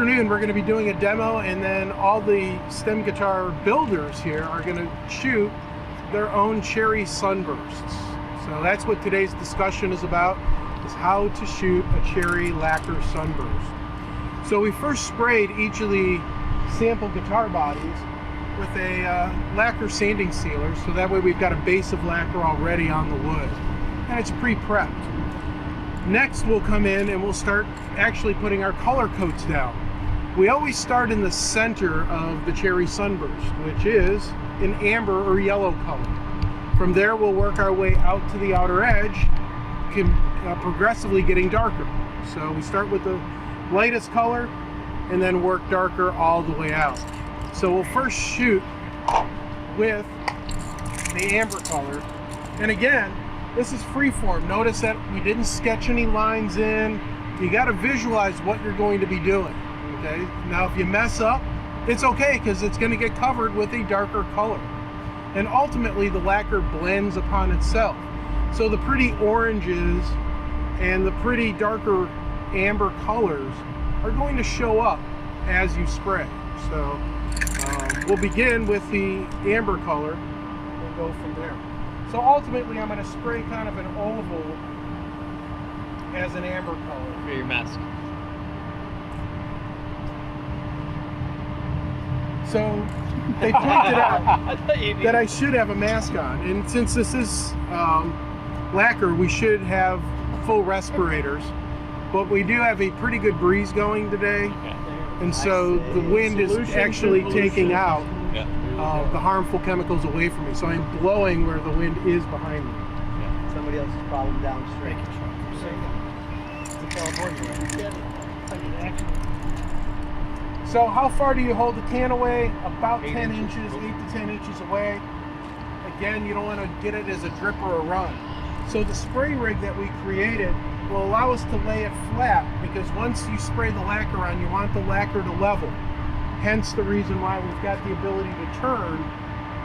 afternoon we're going to be doing a demo, and then all the stem guitar builders here are going to shoot their own cherry sunbursts. So that's what today's discussion is about, is how to shoot a cherry lacquer sunburst. So we first sprayed each of the sample guitar bodies with a lacquer sanding sealer, so that way we've got a base of lacquer already on the wood, and it's pre-prepped. Next we'll come in and we'll start actually putting our color coats down. We always start in the center of the cherry sunburst, which is an amber or yellow color. From there we'll work our way out to the outer edge, progressively getting darker. So we start with the lightest color and then work darker all the way out. So we'll first shoot with the amber color, and again, this is freeform. Notice that we didn't sketch any lines in. You got to visualize what you're going to be doing. Okay. Now, if you mess up, it's okay, because it's going to get covered with a darker color. And ultimately, the lacquer blends upon itself. So the pretty oranges and the pretty darker amber colors are going to show up as you spray. So we'll begin with the amber color. We'll go from there. So ultimately, I'm going to spray kind of an oval as an amber color. For your mask. So they pointed out that I should have a mask on, and since this is lacquer, we should have full respirators. But we do have a pretty good breeze going today, and so the wind is actually taking out the harmful chemicals away from me. So I'm blowing where the wind is behind me. Yeah. Somebody else's problem downstream. So how far do you hold the can away? About 10 inches, 8 to 10 inches away. Again, you don't want to get it as a drip or a run. So the spray rig that we created will allow us to lay it flat, because once you spray the lacquer on, you want the lacquer to level. Hence the reason why we've got the ability to turn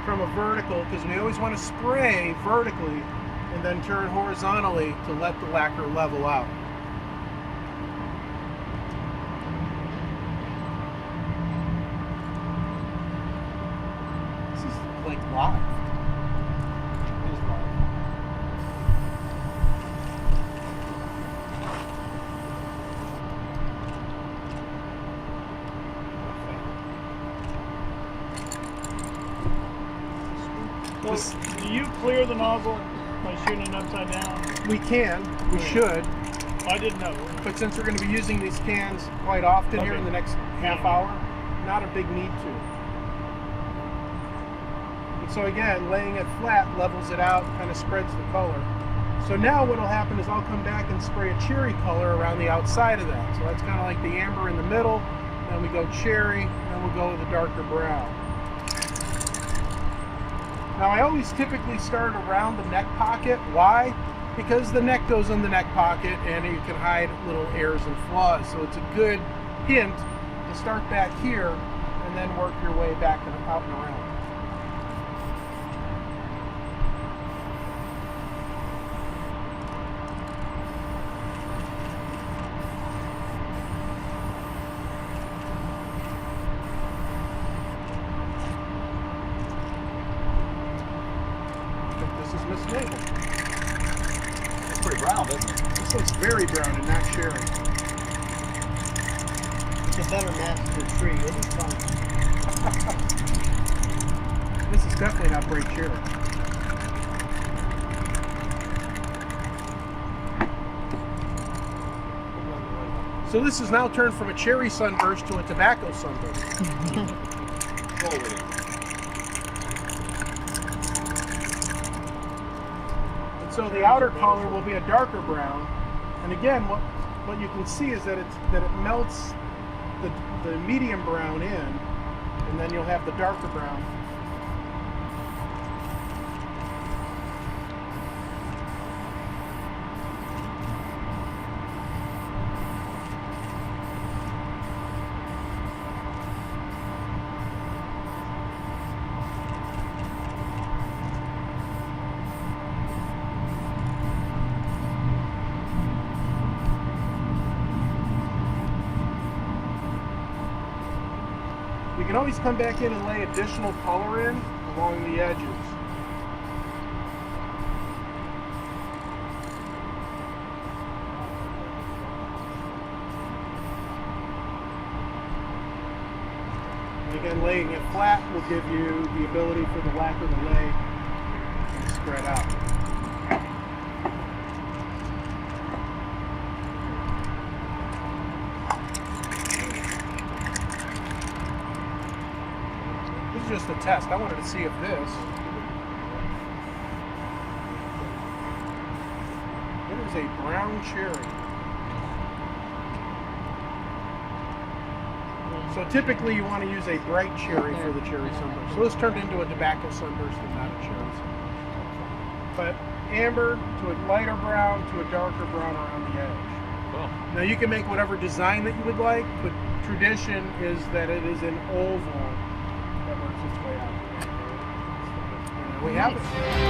from a vertical, because we always want to spray vertically and then turn horizontally to let the lacquer level out. This is like live. It is live. So, do you clear the nozzle by shooting it upside down? We can, we should, I didn't know. but since we're going to be using these cans quite often here in the next half hour, not a big need to. And so again, laying it flat levels it out, kind of spreads the color. So now what will happen is I'll come back and spray a cherry color around the outside of that. So that's kind of like the amber in the middle, then we go cherry, and then we'll go with a darker brown. Now I always typically start around the neck pocket. Why? Because the neck goes in the neck pocket and you can hide little errors and flaws. So it's a good hint to start back here and then work your way back and out and around. This is mislabeled. It's pretty brown, isn't it? This looks very brown and not cherry. It's a better match to the tree. It'll be fun. This is definitely not bright cherry. So this has now turned from a cherry sunburst to a tobacco sunburst. Roll with it. So the outer color will be a darker brown, and again, what you can see is that it melts the medium brown in, and then you'll have the darker brown. You can always come back in and lay additional color in along the edges. And again, laying it flat will give you the ability for the lacquer to lay and spread out. This is just a test. I wanted to see if this. It is a brown cherry. So typically you want to use a bright cherry for the cherry sunburst. So this turned into a tobacco sunburst and not a cherry sunburst. But amber to a lighter brown to a darker brown around the edge. Cool. Now you can make whatever design that you would like, but tradition is that it is an oval that works its way out. And there we have it.